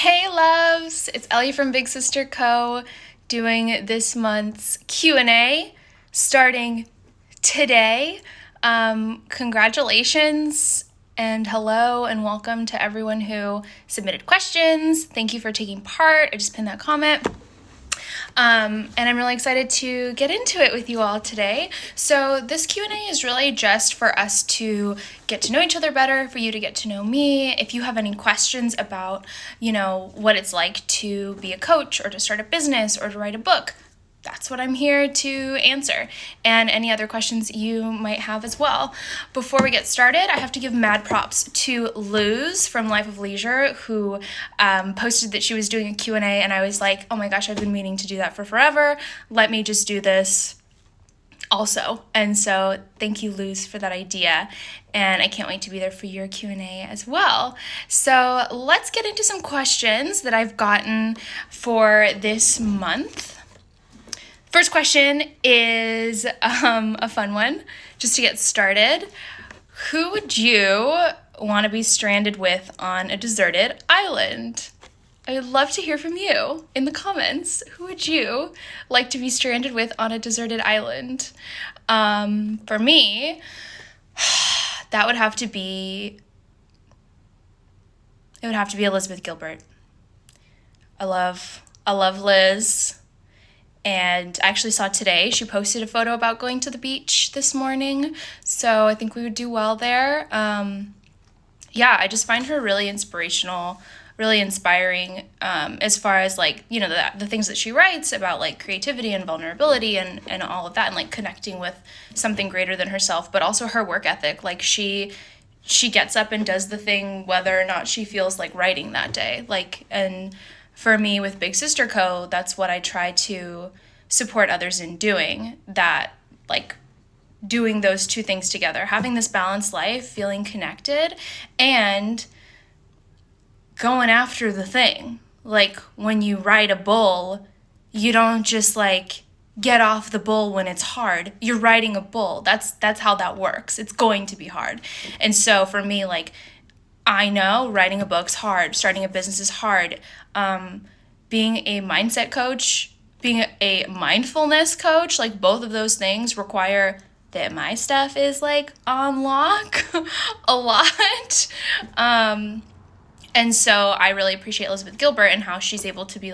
Hey loves, it's Ellie from Big Sister Co. doing this month's Q&A starting today. Congratulations and hello and welcome to everyone who submitted questions. Thank you for taking part. I just pinned that comment. And I'm really excited to get into it with you all today. So this Q&A is really just for us to get to know each other better, for you to get to know me. If you have any questions about, what it's like to be a coach or to start a business or to write a book, that's what I'm here to answer, and any other questions you might have as well. Before we get started, I have to give mad props to Luz from Life of Leisure, who posted that she was doing a Q&A, and I was like, oh my gosh, I've been meaning to do that for forever. Let me just do this also. And so thank you, Luz, for that idea, and I can't wait to be there for your Q&A as well. So let's get into some questions that I've gotten for this month. First question is a fun one, just to get started. Who would you want to be stranded with on a deserted island? I would love to hear from you in the comments. Who would you like to be stranded with on a deserted island? For me, that would have to be, Elizabeth Gilbert. I love Liz. And I actually saw today, she posted a photo about going to the beach this morning. So I think we would do well there. I just find her really inspirational, really inspiring, as far as the things that she writes about creativity and vulnerability and all of that, and connecting with something greater than herself, but also her work ethic. She gets up and does the thing whether or not she feels like writing that day. And for me with Big Sister Co., that's what I try to support others in doing, doing those two things together, having this balanced life, feeling connected, and going after the thing. When you ride a bull, you don't just get off the bull when it's hard. You're riding a bull. That's how that works. It's going to be hard. And so for me, I know writing a book's hard, starting a business is hard. Being a mindset coach, being a mindfulness coach, both of those things require that my stuff is on lock a lot. And so I really appreciate Elizabeth Gilbert and how she's able to be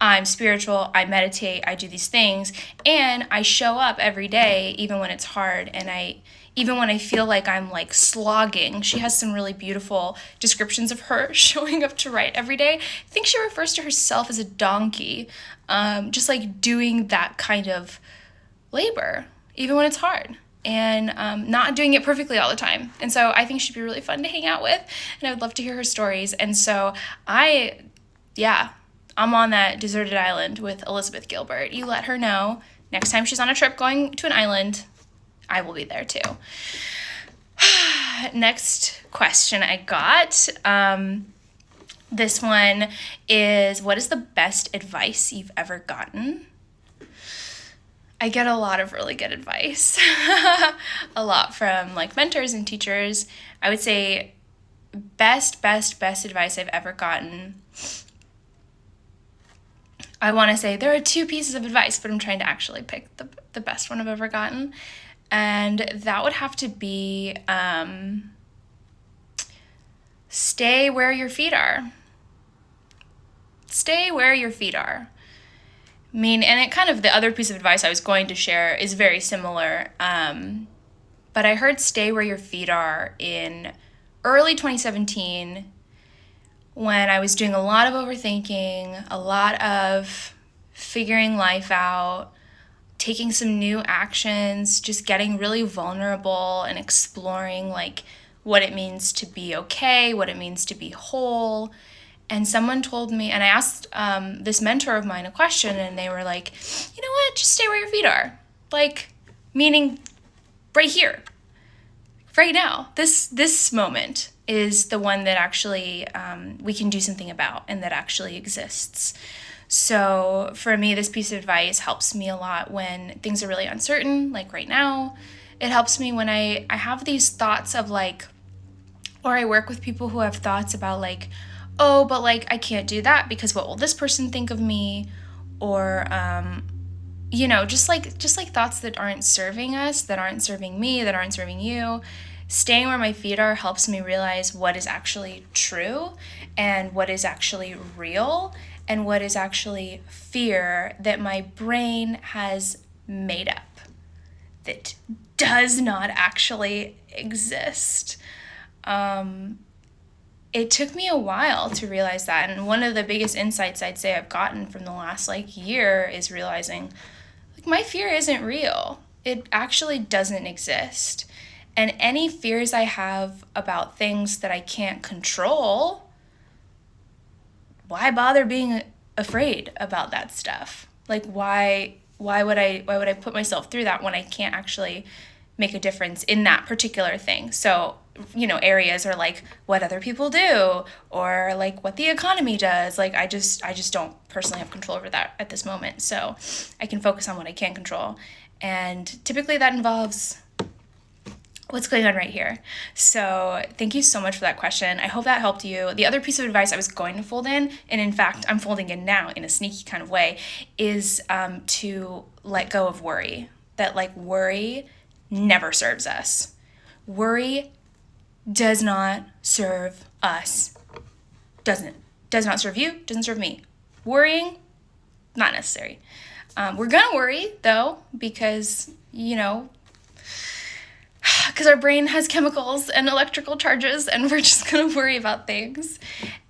I'm spiritual, I meditate, I do these things, and I show up every day, even when it's hard, and even when I feel like I'm slogging. She has some really beautiful descriptions of her showing up to write every day. I think she refers to herself as a donkey, just doing that kind of labor, even when it's hard, and not doing it perfectly all the time. And so I think she'd be really fun to hang out with, and I would love to hear her stories. And so I'm on that deserted island with Elizabeth Gilbert. You let her know next time she's on a trip going to an island, I will be there too. Next question I got. This one is, what is the best advice you've ever gotten? I get a lot of really good advice. A lot from mentors and teachers. I would say best advice I've ever gotten. I want to say there are two pieces of advice, but I'm trying to actually pick the best one I've ever gotten. And that would have to be stay where your feet are. Stay where your feet are. And it kind of, the other piece of advice I was going to share is very similar. But I heard stay where your feet are in early 2017 when I was doing a lot of overthinking, a lot of figuring life out, taking some new actions, just getting really vulnerable and exploring what it means to be okay, what it means to be whole. And someone told me, and I asked this mentor of mine a question, and they were like, you know what, just stay where your feet are. Meaning right here, right now, this moment is the one that actually we can do something about and that actually exists. So for me, this piece of advice helps me a lot when things are really uncertain, like right now. It helps me when I have these thoughts of or I work with people who have thoughts about oh, but like I can't do that because what will this person think of me? Or just like thoughts that aren't serving us, that aren't serving me, that aren't serving you. Staying where my feet are helps me realize what is actually true and what is actually real and what is actually fear that my brain has made up that does not actually exist. It took me a while to realize that. And one of the biggest insights I'd say I've gotten from the last year is realizing my fear isn't real. It actually doesn't exist. And any fears I have about things that I can't control, why bother being afraid about that stuff? Why would I put myself through that when I can't actually make a difference in that particular thing? So, areas are what other people do or what the economy does. I just don't personally have control over that at this moment. So I can focus on what I can control. And typically that involves what's going on right here. So thank you so much for that question. I hope that helped you. The other piece of advice I was going to fold in, and in fact, I'm folding in now in a sneaky kind of way, is to let go of worry. That worry never serves us. Worry does not serve us. Does not serve you, doesn't serve me. Worrying, not necessary. We're gonna worry though, because our brain has chemicals and electrical charges, and we're just gonna worry about things.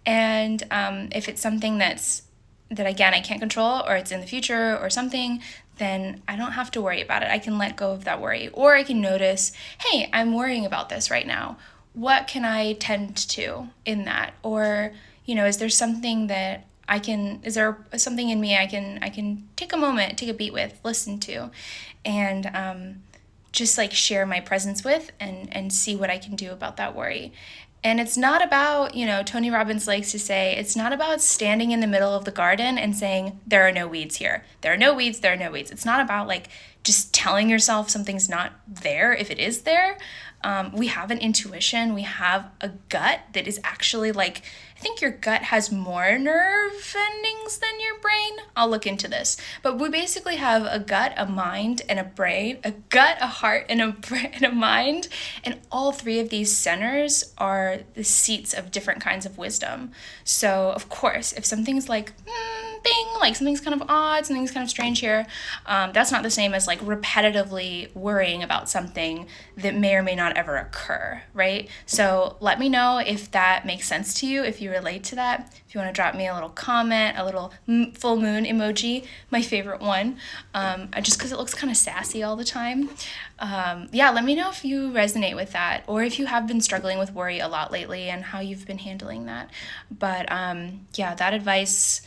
And if it's something that again I can't control, or it's in the future or something, then I don't have to worry about it. I can let go of that worry, or I can notice, hey, I'm worrying about this right now. What can I tend to in that? Or, is there something that is there something in me I can take a moment, take a beat with, listen to, and just share my presence with and see what I can do about that worry. And it's not about, Tony Robbins likes to say, it's not about standing in the middle of the garden and saying, there are no weeds here. There are no weeds, there are no weeds. It's not about just telling yourself something's not there if it is there. We have an intuition, we have a gut that is actually I think your gut has more nerve endings than your brain. I'll look into this. But we basically have a gut, a mind, and a brain, a gut, a heart, and a mind. And all three of these centers are the seats of different kinds of wisdom. So, of course, if something's bing, something's kind of odd, something's kind of strange here, that's not the same as repetitively worrying about something that may or may not ever occur, right? So let me know if that makes sense to you, if you relate to that. If you want to drop me a little comment, a little full moon emoji, my favorite one, just because it looks kind of sassy all the time. Let me know if you resonate with that, or if you have been struggling with worry a lot lately and how you've been handling that. But that advice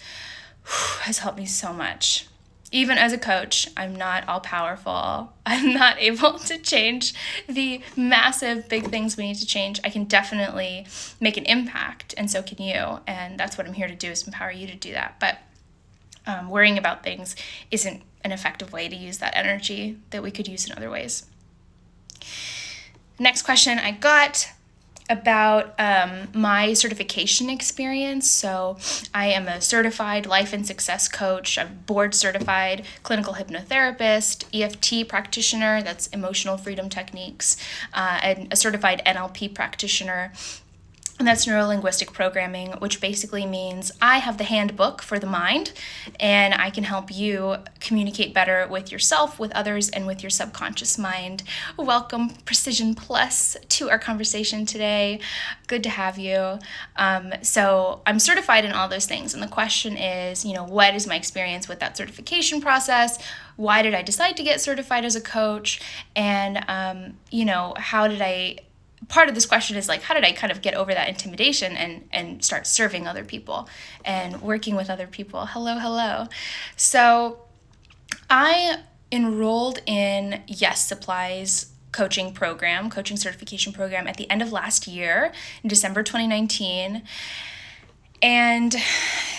has helped me so much. Even as a coach, I'm not all powerful. I'm not able to change the massive big things we need to change. I can definitely make an impact, and so can you. And that's what I'm here to do, is empower you to do that. But worrying about things isn't an effective way to use that energy that we could use in other ways. Next question I got about my certification experience. So I am a certified life and success coach. I'm board certified clinical hypnotherapist, EFT practitioner, that's emotional freedom techniques, and a certified NLP practitioner. And that's neuro-linguistic programming, which basically means I have the handbook for the mind, and I can help you communicate better with yourself, with others, and with your subconscious mind. Welcome, Precision Plus, to our conversation today. Good to have you. So I'm certified in all those things, and the question is, what is my experience with that certification process? Why did I decide to get certified as a coach? And, how did I... Part of this question is how did I kind of get over that intimidation and start serving other people and working with other people? Hello. So I enrolled in Yes Supply's coaching certification program at the end of last year, in December 2019. And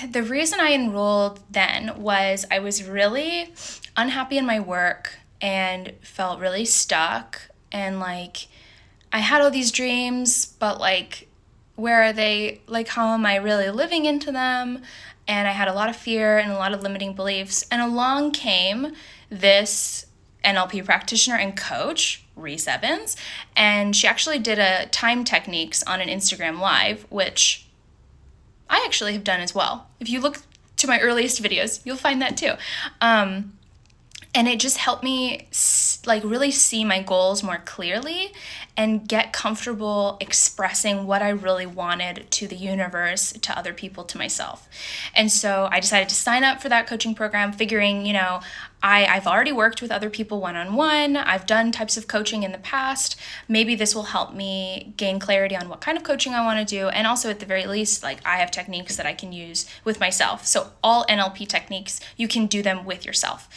the reason I enrolled then was I was really unhappy in my work and felt really stuck, and I had all these dreams, but where are they, like, how am I really living into them? And I had a lot of fear and a lot of limiting beliefs. And along came this NLP practitioner and coach, Reese Evans, and she actually did a time techniques on an Instagram Live, which I actually have done as well. If you look to my earliest videos, you'll find that too. And it just helped me like really see my goals more clearly and get comfortable expressing what I really wanted to the universe, to other people, to myself. And so I decided to sign up for that coaching program, figuring, you know, I've already worked with other people one-on-one. I've done types of coaching in the past. Maybe this will help me gain clarity on what kind of coaching I want to do. And also, at the very least, like, I have techniques that I can use with myself. So all NLP techniques, you can do them with yourself.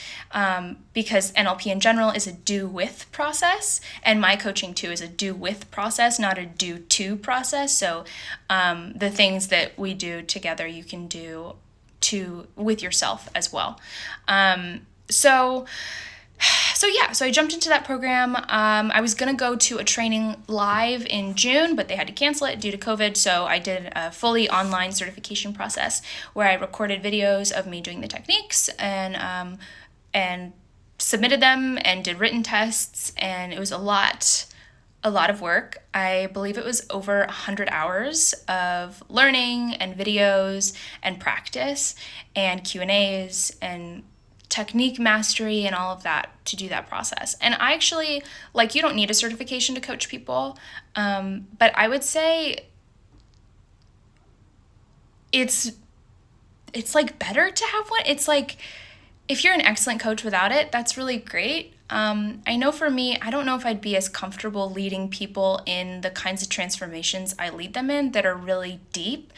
Because NLP in general is a do-with process. And my coaching too is a do-with process, not a do-to process. So the things that we do together, you can do with yourself as well. So I jumped into that program. I was going to go to a training live in June, but they had to cancel it due to COVID. So I did a fully online certification process where I recorded videos of me doing the techniques and submitted them and did written tests. And it was a lot of work. I believe it was over 100 hours of learning and videos and practice and Q&As and technique mastery and all of that to do that process. And I actually, like, you don't need a certification to coach people, but I would say it's like better to have one. It's like, if you're an excellent coach without it, that's really great. I know for me, I don't know if I'd be as comfortable leading people in the kinds of transformations I lead them in that are really deep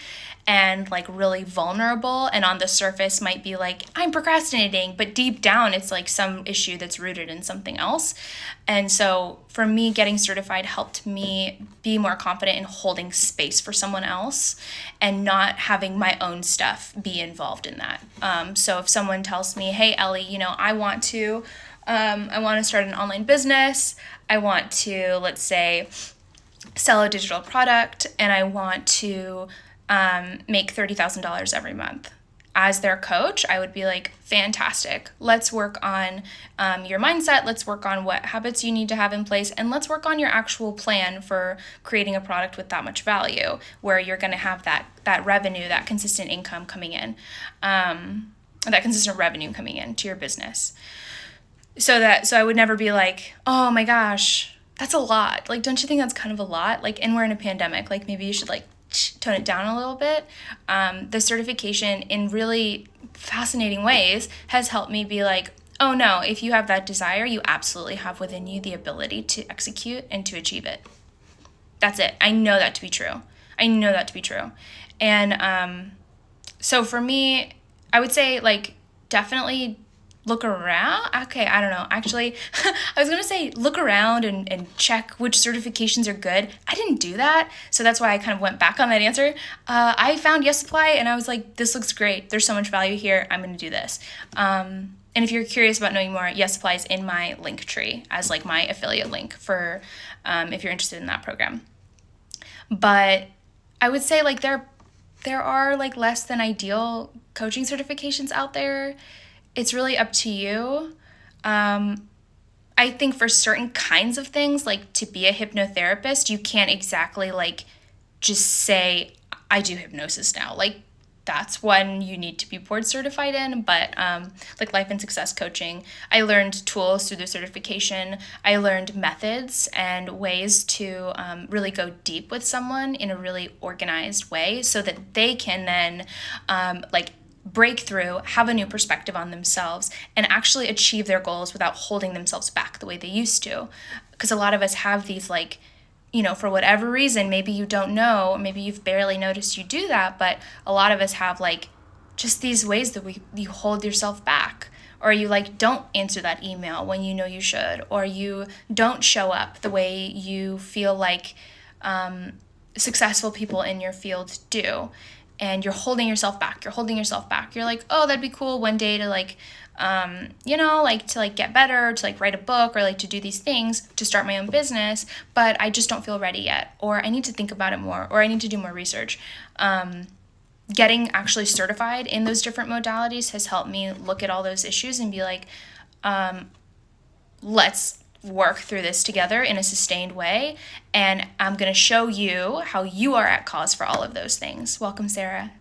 and like really vulnerable, and on the surface might be like, I'm procrastinating, but deep down it's like some issue that's rooted in something else. And so for me, getting certified helped me be more confident in holding space for someone else and not having my own stuff be involved in that. So if someone tells me, hey, Ellie, you know, I want to start an online business. I want to, let's say, sell a digital product, and I want to make $30,000 every month. As their coach, I would be like, fantastic. Let's work on your mindset. Let's work on what habits you need to have in place. And let's work on your actual plan for creating a product with that much value, where you're going to have that revenue, that consistent income coming in, that consistent revenue coming in to your business. So I would never be like, oh my gosh, that's a lot. Like, don't you think that's kind of a lot? Like, and we're in a pandemic, like maybe you should like tone it down a little bit. The certification in really fascinating ways has helped me be like, oh no, if you have that desire, you absolutely have within you the ability to execute and to achieve it. That's it. I know that to be true. And so for me, I would say like definitely look around. Okay, I don't know. Actually, I was going to say look around and check which certifications are good. I didn't do that, so that's why I kind of went back on that answer. I found Yes Supply, and I was like, this looks great. There's so much value here. I'm going to do this. And if you're curious about knowing more, Yes Supply is in my link tree as like my affiliate link for if you're interested in that program. But I would say like there are like less than ideal coaching certifications out there. It's really up to you. I think for certain kinds of things, like to be a hypnotherapist, you can't exactly like just say, I do hypnosis now. Like that's one you need to be board certified in. But like life and success coaching, I learned tools through the certification. I learned methods and ways to really go deep with someone in a really organized way so that they can then like break through, have a new perspective on themselves, and actually achieve their goals without holding themselves back the way they used to. Because a lot of us have these like, you know, for whatever reason, maybe you don't know, maybe you've barely noticed you do that, but a lot of us have like just these ways that you hold yourself back, or you like don't answer that email when you know you should, or you don't show up the way you feel like successful people in your field do. and you're holding yourself back. You're like, oh, that'd be cool one day to like, to get better, or to like write a book, or like to do these things, to start my own business, but I just don't feel ready yet, or I need to think about it more, or I need to do more research. Getting actually certified in those different modalities has helped me look at all those issues and be like, let's work through this together in a sustained way, and I'm going to show you how you are at cause for all of those things. Welcome, Sarah.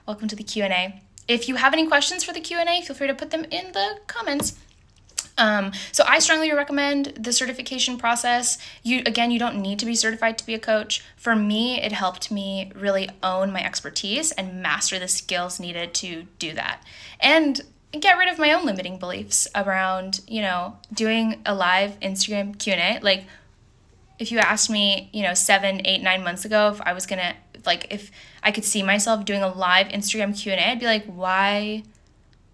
Welcome to the Q&A. If you have any questions for the Q&A, feel free to put them in the comments. So I strongly recommend the certification process. You don't need to be certified to be a coach. For me, it helped me really own my expertise and master the skills needed to do that. And get rid of my own limiting beliefs around, doing a live Instagram Q&A. Like, if you asked me, 7, 8, 9 months ago, if I was gonna, if I could see myself doing a live Instagram Q&A, I'd be like, why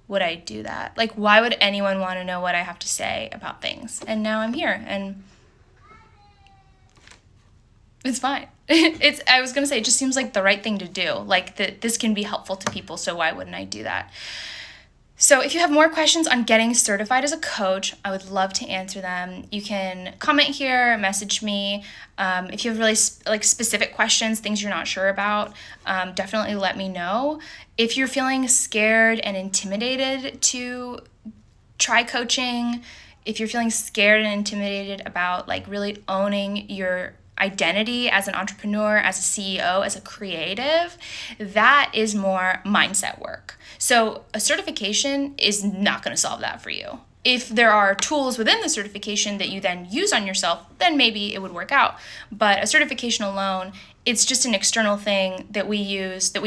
would I do that? Like, why would anyone want to know what I have to say about things? And now I'm here, and it's fine. I was gonna say, it just seems like the right thing to do. Like, this can be helpful to people, so why wouldn't I do that? So if you have more questions on getting certified as a coach, I would love to answer them. You can comment here, message me. If you have really specific questions, things you're not sure about, definitely let me know. If you're feeling scared and intimidated to try coaching, if you're feeling scared and intimidated about like really owning your identity as an entrepreneur, as a CEO, as a creative, that is more mindset work. So a certification is not going to solve that for you. If there are tools within the certification that you then use on yourself, then maybe it would work out. But a certification alone, it's just an external thing that we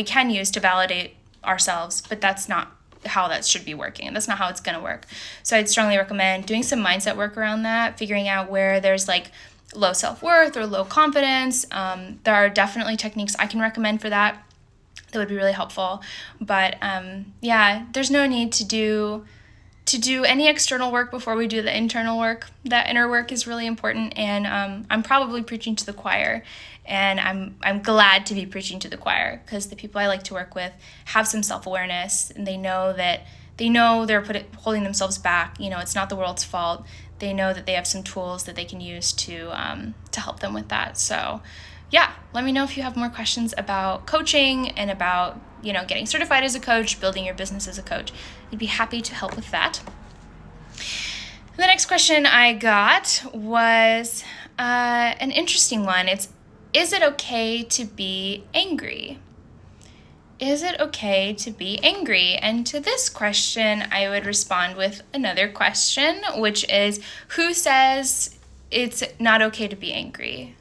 can use to validate ourselves, but that's not how that should be working, and that's not how it's going to work. So I'd strongly recommend doing some mindset work around that, figuring out where there's like low self-worth or low confidence. There are definitely techniques I can recommend for that would be really helpful. But there's no need to do any external work before we do the internal work. That inner work is really important, and I'm probably preaching to the choir, and I'm glad to be preaching to the choir, because the people I like to work with have some self-awareness, and they know they're holding themselves back. It's not the world's fault. They know that they have some tools that they can use to help them with that. So let me know if you have more questions about coaching and about, getting certified as a coach, building your business as a coach. I'd be happy to help with that. The next question I got was an interesting one. Is it okay to be angry? Is it okay to be angry? And to this question, I would respond with another question, which is, who says it's not okay to be angry?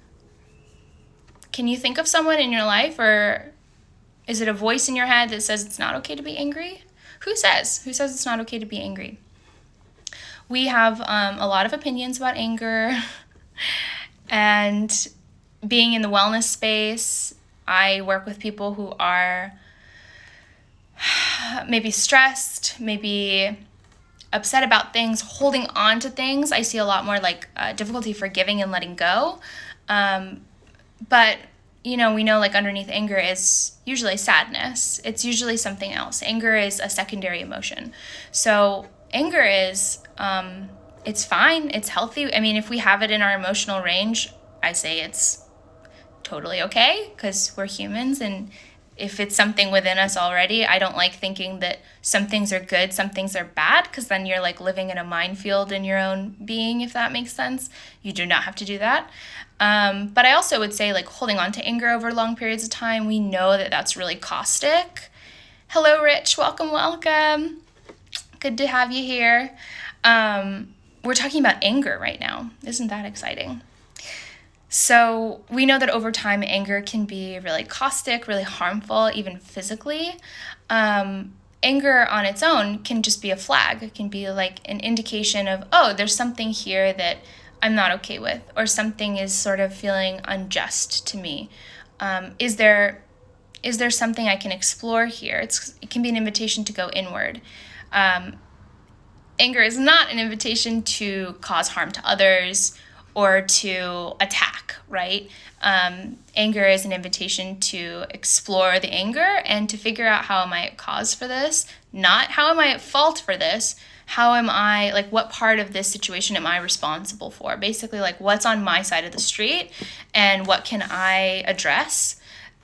Can you think of someone in your life, or is it a voice in your head that says it's not okay to be angry? Who says it's not okay to be angry? We have a lot of opinions about anger, and being in the wellness space, I work with people who are maybe stressed, maybe upset about things, holding on to things. I see a lot more like difficulty forgiving and letting go. But, we know like underneath anger is usually sadness. It's usually something else. Anger is a secondary emotion. So anger is, it's fine. It's healthy. I mean, if we have it in our emotional range, I say it's totally okay, because we're humans, and if it's something within us already, I don't like thinking that some things are good, some things are bad, because then you're like living in a minefield in your own being, if that makes sense. You do not have to do that. But I also would say like holding on to anger over long periods of time, we know that that's really caustic. Hello, Rich. Welcome. Good to have you here. We're talking about anger right now. Isn't that exciting? So we know that over time, anger can be really caustic, really harmful, even physically. Anger on its own can just be a flag. It can be like an indication of, oh, there's something here that I'm not okay with, or something is sort of feeling unjust to me. Is there something I can explore here? It can be an invitation to go inward. Anger is not an invitation to cause harm to others or to attack, right? Anger is an invitation to explore the anger and to figure out, how am I at cause for this? Not how am I at fault for this? How am I, like, what part of this situation am I responsible for? Basically, like, what's on my side of the street and what can I address?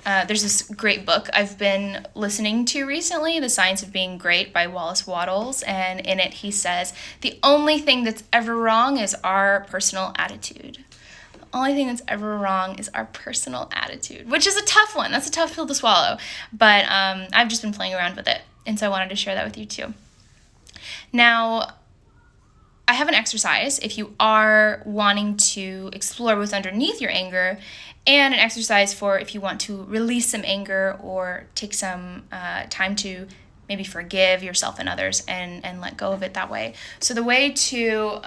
There's this great book I've been listening to recently, The Science of Being Great by Wallace Wattles, and in it he says, the only thing that's ever wrong is our personal attitude. The only thing that's ever wrong is our personal attitude, which is a tough one. That's a tough pill to swallow, but I've just been playing around with it, and so I wanted to share that with you too. Now, I have an exercise if you are wanting to explore what's underneath your anger, and an exercise for if you want to release some anger or take some time to maybe forgive yourself and others and let go of it that way. So the way to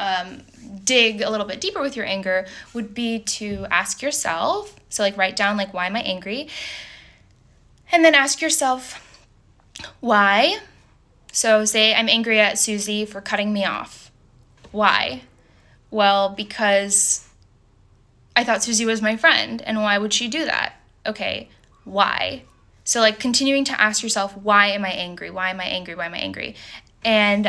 dig a little bit deeper with your anger would be to ask yourself, so like write down like, why am I angry? And then ask yourself, why? So say I'm angry at Susie for cutting me off. Why? Well, because I thought Susie was my friend, and why would she do that? Okay, why? So like continuing to ask yourself, why am I angry? Why am I angry? Why am I angry? And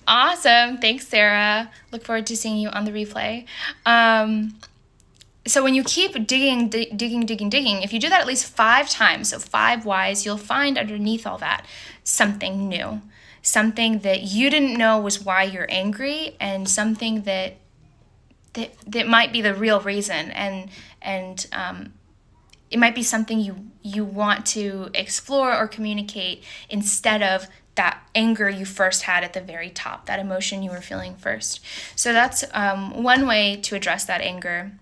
awesome. Thanks, Sarah. Look forward to seeing you on the replay. So when you keep digging, if you do that at least 5 times, so 5 whys, you'll find underneath all that something new, something that you didn't know was why you're angry, and something that might be the real reason, and it might be something you want to explore or communicate instead of that anger you first had at the very top, that emotion you were feeling first. So that's one way to address that anger.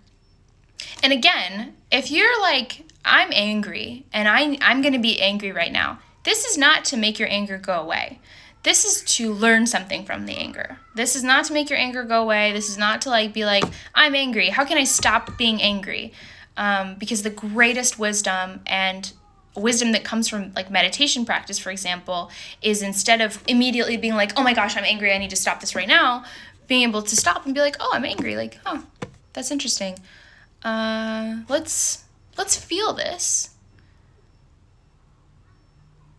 And again, if you're like, I'm angry and I'm going to be angry right now, this is not to make your anger go away. This is to learn something from the anger. This is not to make your anger go away. This is not to like be like, I'm angry. How can I stop being angry? Because the greatest wisdom, and wisdom that comes from like meditation practice, for example, is instead of immediately being like, oh my gosh, I'm angry, I need to stop this right now, being able to stop and be like, oh, I'm angry. Like, oh, that's interesting. Let's feel this.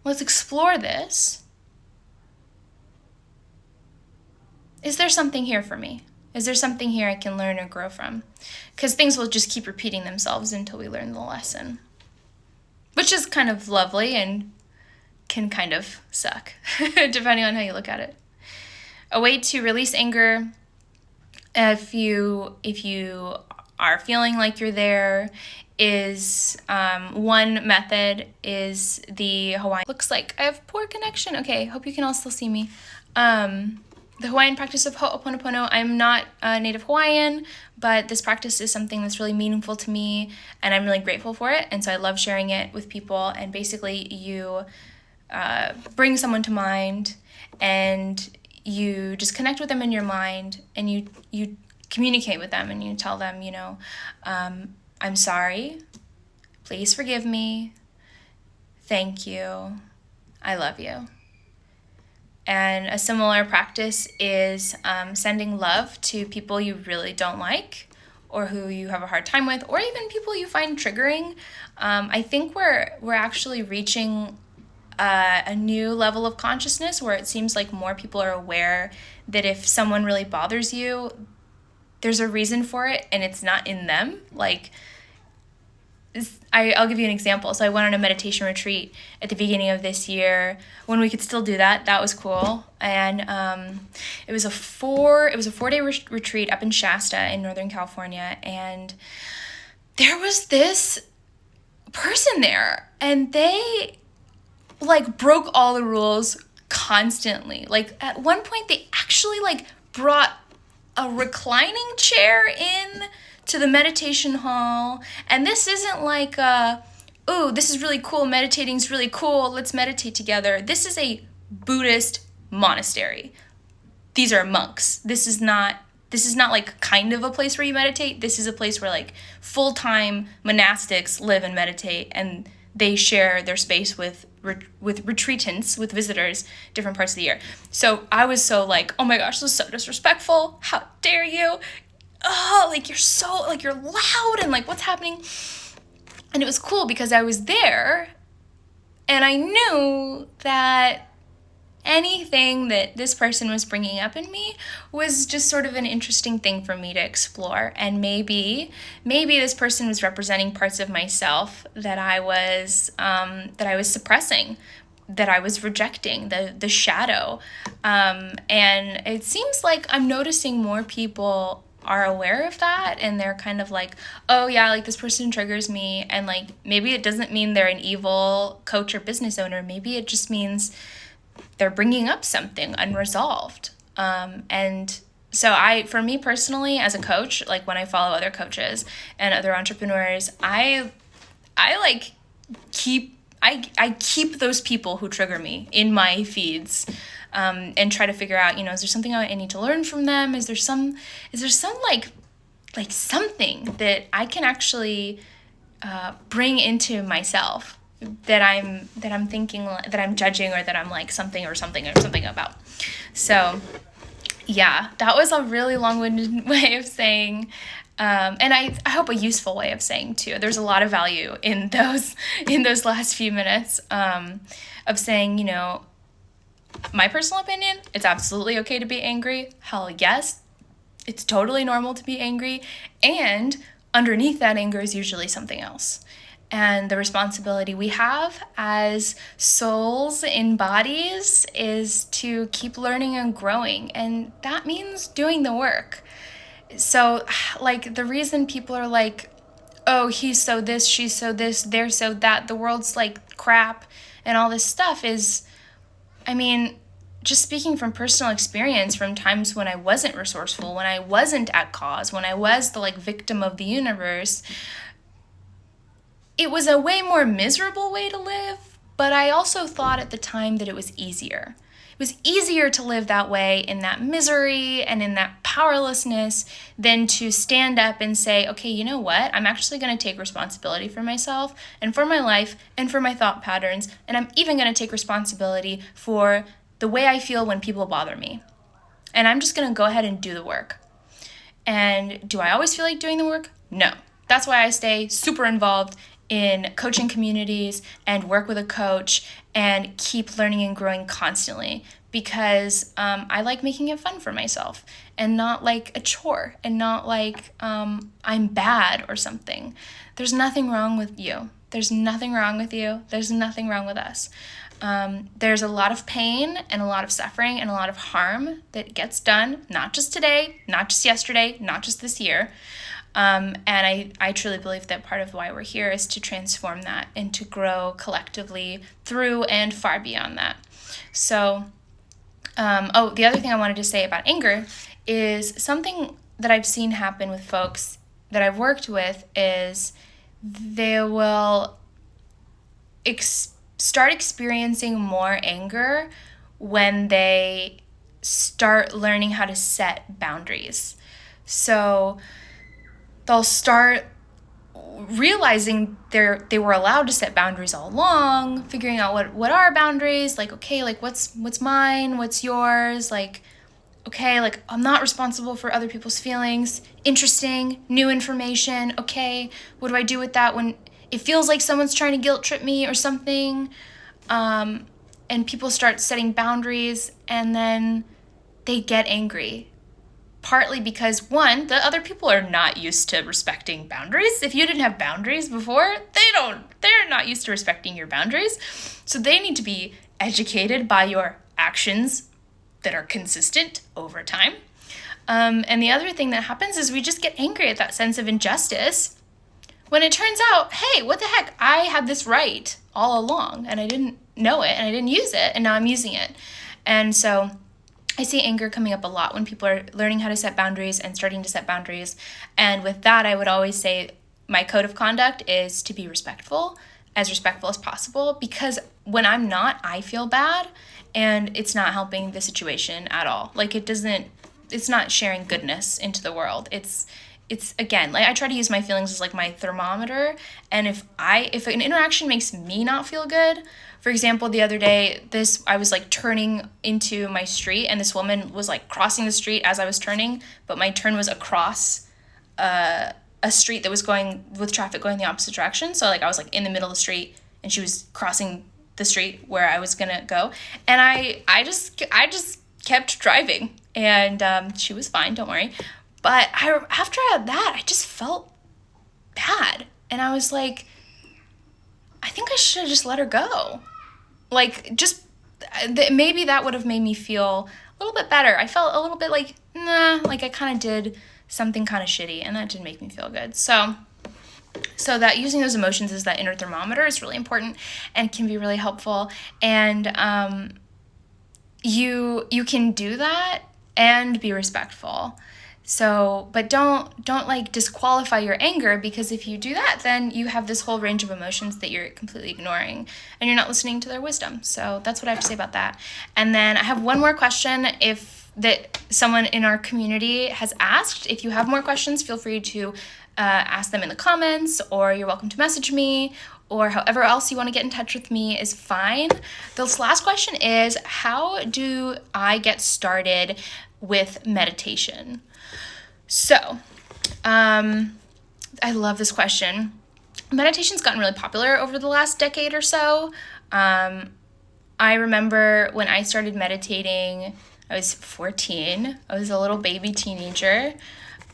Let's explore this. Is there something here for me? Is there something here I can learn or grow from? Because things will just keep repeating themselves until we learn the lesson, which is kind of lovely and can kind of suck, depending on how you look at it. A way to release anger, if you are feeling like you're there, is one method is the Hawaiian. Looks like I have poor connection. Okay, hope you can all still see me. The Hawaiian practice of Ho'oponopono. I'm not a native Hawaiian, but this practice is something that's really meaningful to me, and I'm really grateful for it, and so I love sharing it with people. And basically, you bring someone to mind, and you just connect with them in your mind, and you communicate with them, and you tell them, I'm sorry, please forgive me, thank you, I love you. And a similar practice is sending love to people you really don't like, or who you have a hard time with, or even people you find triggering. I think we're actually reaching a new level of consciousness where it seems like more people are aware that if someone really bothers you, there's a reason for it, and it's not in them. Like, I'll give you an example. So I went on a meditation retreat at the beginning of this year when we could still do that. That was cool. And it was a 4-day retreat up in Shasta in Northern California. And there was this person there, and they like broke all the rules constantly. Like at one point they actually like brought a reclining chair in to the meditation hall, and this isn't like oh, this is really cool, meditating's really cool, let's meditate together. This is a Buddhist monastery. These are monks. This is not like kind of a place where you meditate. This is a place where like full-time monastics live and meditate, and they share their space with retreatants, with visitors, different parts of the year. So I was so like, oh my gosh, this is so disrespectful. How dare you? oh, like you're so, like you're loud and like what's happening? And it was cool because I was there and I knew that anything that this person was bringing up in me was just sort of an interesting thing for me to explore. And maybe this person was representing parts of myself that I was suppressing, that I was rejecting, the shadow. And it seems like I'm noticing more people are aware of that, and they're kind of like, oh yeah, like this person triggers me, and like maybe it doesn't mean they're an evil coach or business owner. Maybe it just means they're bringing up something unresolved. And so for me personally, as a coach, like when I follow other coaches and other entrepreneurs, I keep those people who trigger me in my feeds, and try to figure out, is there something I need to learn from them? Is there some like something that I can actually bring into myself that I'm thinking, that I'm judging, or that I'm like something about. So yeah, that was a really long-winded way of saying, and I hope a useful way of saying too. There's a lot of value in those last few minutes, of saying, my personal opinion, it's absolutely okay to be angry. Hell yes, it's totally normal to be angry. And underneath that anger is usually something else. And the responsibility we have as souls in bodies is to keep learning and growing. And that means doing the work. So, like, the reason people are like, oh, he's so this, she's so this, they're so that, the world's like crap, and all this stuff is, just speaking from personal experience, from times when I wasn't resourceful, when I wasn't at cause, when I was the victim of the universe, it was a way more miserable way to live, but I also thought at the time that it was easier. It was easier to live that way, in that misery and in that powerlessness, than to stand up and say, okay, you know what? I'm actually going to take responsibility for myself and for my life and for my thought patterns, and I'm even going to take responsibility for the way I feel when people bother me. And I'm just going to go ahead and do the work. And do I always feel like doing the work? No. That's why I stay super involved in coaching communities and work with a coach and keep learning and growing constantly, because I like making it fun for myself and not like a chore, and not like I'm bad or something. There's nothing wrong with you. There's nothing wrong with you. There's nothing wrong with us. There's a lot of pain and a lot of suffering and a lot of harm that gets done, not just today, not just yesterday, not just this year. And I truly believe that part of why we're here is to transform that and to grow collectively through and far beyond that. So, the other thing I wanted to say about anger is something that I've seen happen with folks that I've worked with is they will start experiencing more anger when they start learning how to set boundaries. So they'll start realizing they were allowed to set boundaries all along, figuring out what are boundaries, like, okay, like what's mine, what's yours, like, okay, like I'm not responsible for other people's feelings. Interesting, new information. Okay, what do I do with that when it feels like someone's trying to guilt trip me or something? And people start setting boundaries, and then they get angry. Partly because, one, the other people are not used to respecting boundaries. If you didn't have boundaries before, they're not used to respecting your boundaries. So they need to be educated by your actions that are consistent over time. And the other thing that happens is we just get angry at that sense of injustice when it turns out, hey, what the heck? I had this right all along, and I didn't know it, and I didn't use it, and now I'm using it. And so I see anger coming up a lot when people are learning how to set boundaries and starting to set boundaries. And with that, I would always say my code of conduct is to be respectful as possible, because when I'm not, I feel bad, and it's not helping the situation at all. Like it's not sharing goodness into the world. It's again, like I try to use my feelings as like my thermometer. And if an interaction makes me not feel good, for example, the other day, I was like turning into my street, and this woman was like crossing the street as I was turning, but my turn was across a street that was going with traffic going the opposite direction. So like I was like in the middle of the street and she was crossing the street where I was gonna go. And I just kept driving, and she was fine, don't worry. But after that, I just felt bad. And I was like, I think I should have just let her go. Like, just, maybe that would have made me feel a little bit better. I felt a little bit like, nah, like I kind of did something kind of shitty, and that didn't make me feel good. So that using those emotions as that inner thermometer is really important and can be really helpful. And you can do that and be respectful. So, but don't like disqualify your anger, because if you do that, then you have this whole range of emotions that you're completely ignoring and you're not listening to their wisdom. So that's what I have to say about that. And then I have one more question that someone in our community has asked. If you have more questions, feel free to ask them in the comments, or you're welcome to message me, or however else you want to get in touch with me is fine. This last question is, how do I get started with meditation? So, I love this question. Meditation's gotten really popular over the last decade or so. I remember when I started meditating, I was 14. I was a little baby teenager.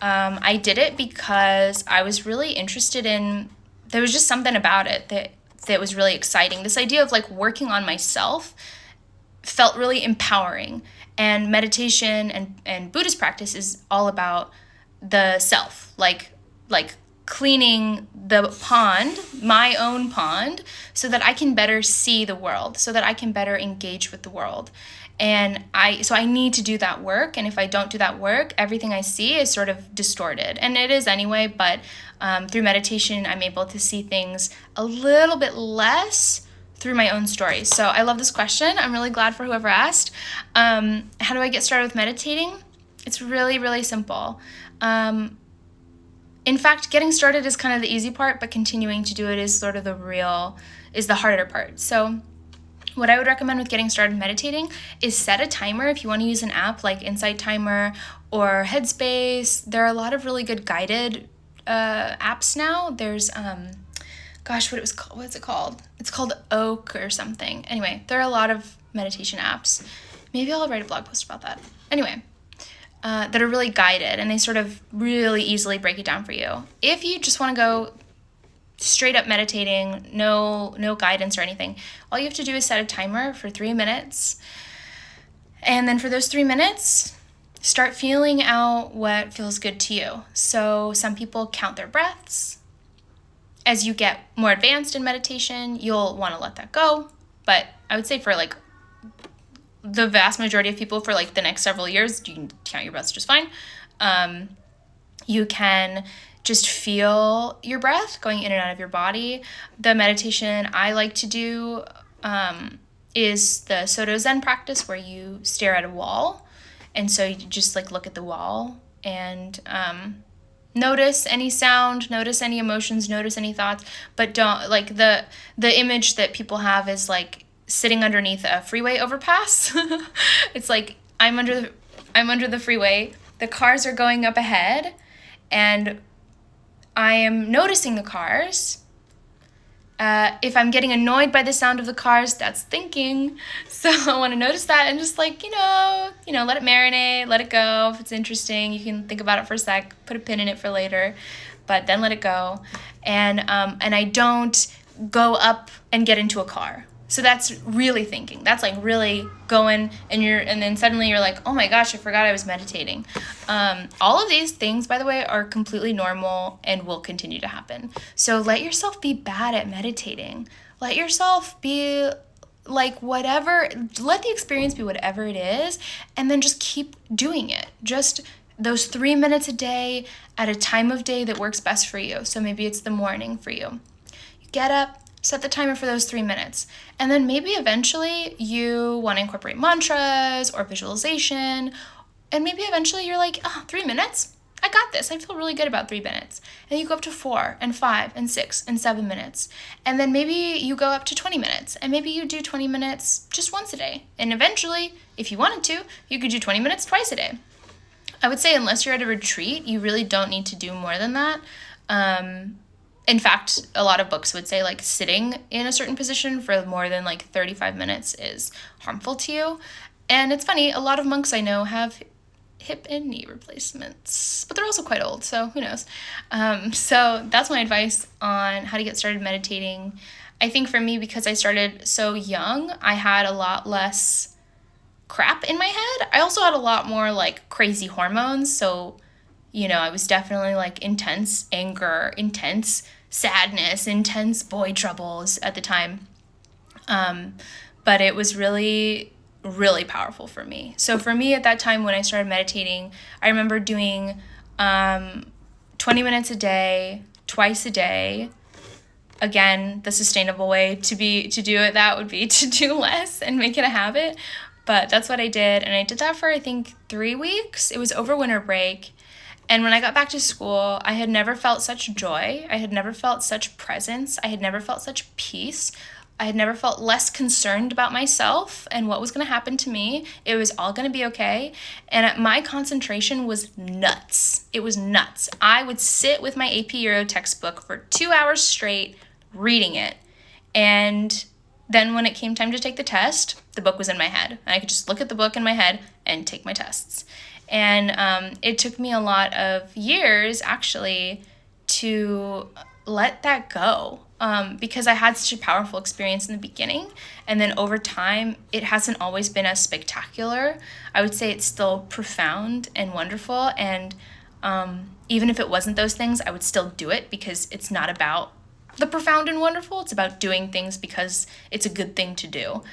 I did it because I was really interested in, there was just something about it that was really exciting. This idea of like working on myself felt really empowering. And meditation and Buddhist practice is all about the self, like cleaning the pond, my own pond, so that I can better see the world, so that I can better engage with the world. And I need to do that work. And if I don't do that work, everything I see is sort of distorted. And it is anyway, but through meditation, I'm able to see things a little bit less through my own stories. So I love this question. I'm really glad for whoever asked. How do I get started with meditating? It's really, really simple. In fact, getting started is kind of the easy part, but continuing to do it is sort of the harder part. So what I would recommend with getting started meditating is set a timer. If you want to use an app like Insight Timer or Headspace, there are a lot of really good guided apps now. There's, what's it called? It's called Oak or something. Anyway, there are a lot of meditation apps. Maybe I'll write a blog post about that. Anyway, that are really guided, and they sort of really easily break it down for you. If you just want to go straight up meditating, no guidance or anything, all you have to do is set a timer for 3 minutes. And then for those 3 minutes, start feeling out what feels good to you. So some people count their breaths. As you get more advanced in meditation, you'll want to let that go. But I would say for like the vast majority of people, for like the next several years, you can count your breaths just fine. You can just feel your breath going in and out of your body. The meditation I like to do is the Soto Zen practice, where you stare at a wall. And so you just like look at the wall and notice any sound, notice any emotions, notice any thoughts, but don't, like the image that people have is like sitting underneath a freeway overpass. It's like I'm under the freeway, the cars are going up ahead, and I am noticing the cars. If I'm getting annoyed by the sound of the cars, that's thinking. So I want to notice that and just like, let it marinate, let it go. If it's interesting, you can think about it for a sec, put a pin in it for later, but then let it go. And I don't go up and get into a car. So that's really thinking. That's like really going, and then suddenly you're like, oh my gosh, I forgot I was meditating. All of these things, by the way, are completely normal and will continue to happen. So let yourself be bad at meditating. Let yourself be like whatever, let the experience be whatever it is, and then just keep doing it. Just those 3 minutes a day at a time of day that works best for you. So maybe it's the morning for you. You get up, set the timer for those 3 minutes. And then maybe eventually you want to incorporate mantras or visualization. And maybe eventually you're like, 3 minutes? I got this. I feel really good about 3 minutes. And you go up to 4 and 5 and 6 and 7 minutes. And then maybe you go up to 20 minutes. And maybe you do 20 minutes just once a day. And eventually, if you wanted to, you could do 20 minutes twice a day. I would say unless you're at a retreat, you really don't need to do more than that. In fact, a lot of books would say like sitting in a certain position for more than like 35 minutes is harmful to you. And it's funny, a lot of monks I know have hip and knee replacements, but they're also quite old, so who knows. So that's my advice on how to get started meditating. I think for me, because I started so young, I had a lot less crap in my head. I also had a lot more like crazy hormones, so I was definitely like intense anger, intense sadness, intense boy troubles at the time. But it was really, really powerful for me. So for me at that time when I started meditating, I remember doing 20 minutes a day, twice a day. Again, the sustainable way to do it, that would be to do less and make it a habit. But that's what I did. And I did that for, I think, 3 weeks. It was over winter break. And when I got back to school, I had never felt such joy. I had never felt such presence. I had never felt such peace. I had never felt less concerned about myself and what was going to happen to me. It was all going to be okay. And my concentration was nuts. It was nuts. I would sit with my AP Euro textbook for 2 hours straight reading it. And then when it came time to take the test, the book was in my head. And I could just look at the book in my head and take my tests. And it took me a lot of years, actually, to let that go because I had such a powerful experience in the beginning. And then over time, it hasn't always been as spectacular. I would say it's still profound and wonderful. And even if it wasn't those things, I would still do it because it's not about the profound and wonderful. It's about doing things because it's a good thing to do.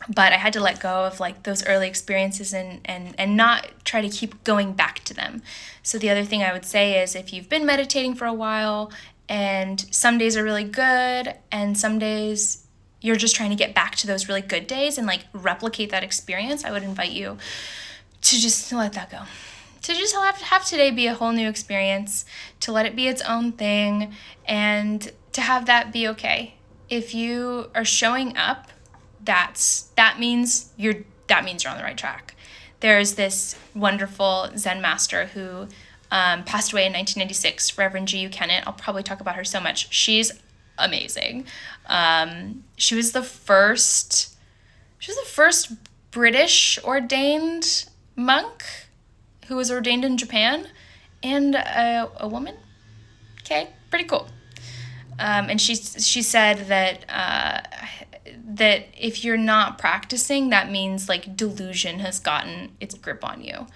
But I had to let go of like those early experiences and not try to keep going back to them. So the other thing I would say is if you've been meditating for a while and some days are really good and some days you're just trying to get back to those really good days and like replicate that experience, I would invite you to just let that go. To just have today be a whole new experience, to let it be its own thing, and to have that be okay. If you are showing up, that means you're on the right track. There's this wonderful Zen master who passed away in 1996, Reverend G.U. Kennett. I'll probably talk about her so much. She's amazing. She was the first British ordained monk who was ordained in Japan, and a woman. Okay, pretty cool. And she said that if you're not practicing, that means like delusion has gotten its grip on you.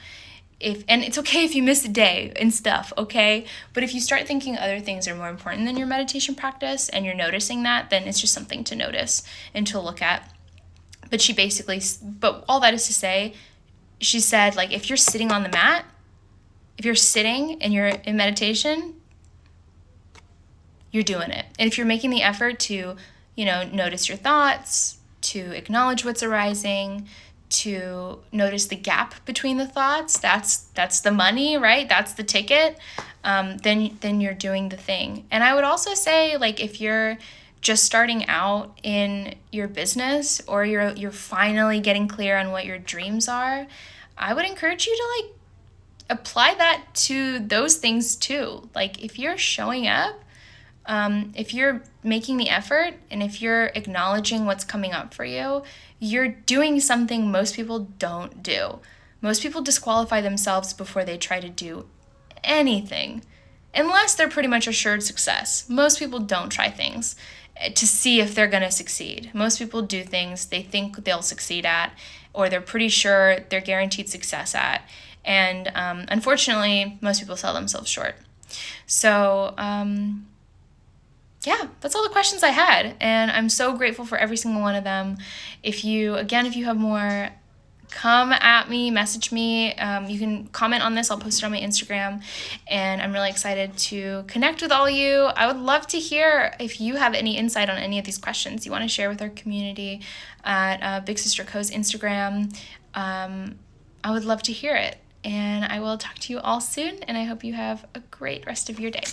And it's okay if you miss a day and stuff, okay? But if you start thinking other things are more important than your meditation practice and you're noticing that, then it's just something to notice and to look at. But all that is to say, she said, like, if you're sitting on the mat, if you're sitting and you're in meditation, you're doing it. And if you're making the effort to, notice your thoughts, to acknowledge what's arising, to notice the gap between the thoughts, that's the money, right? That's the ticket. Then you're doing the thing. And I would also say, like, if you're just starting out in your business or you're finally getting clear on what your dreams are, I would encourage you to like apply that to those things too. Like if you're showing up, if you're making the effort and if you're acknowledging what's coming up for you, you're doing something most people don't do. Most people disqualify themselves before they try to do anything, unless they're pretty much assured success. Most people don't try things to see if they're going to succeed. Most people do things they think they'll succeed at, or they're pretty sure they're guaranteed success at. And unfortunately, most people sell themselves short. So, yeah, that's all the questions I had. And I'm so grateful for every single one of them. If you have more, come at me, message me. You can comment on this. I'll post it on my Instagram. And I'm really excited to connect with all of you. I would love to hear if you have any insight on any of these questions you want to share with our community at Big Sister Co's Instagram. I would love to hear it. And I will talk to you all soon. And I hope you have a great rest of your day.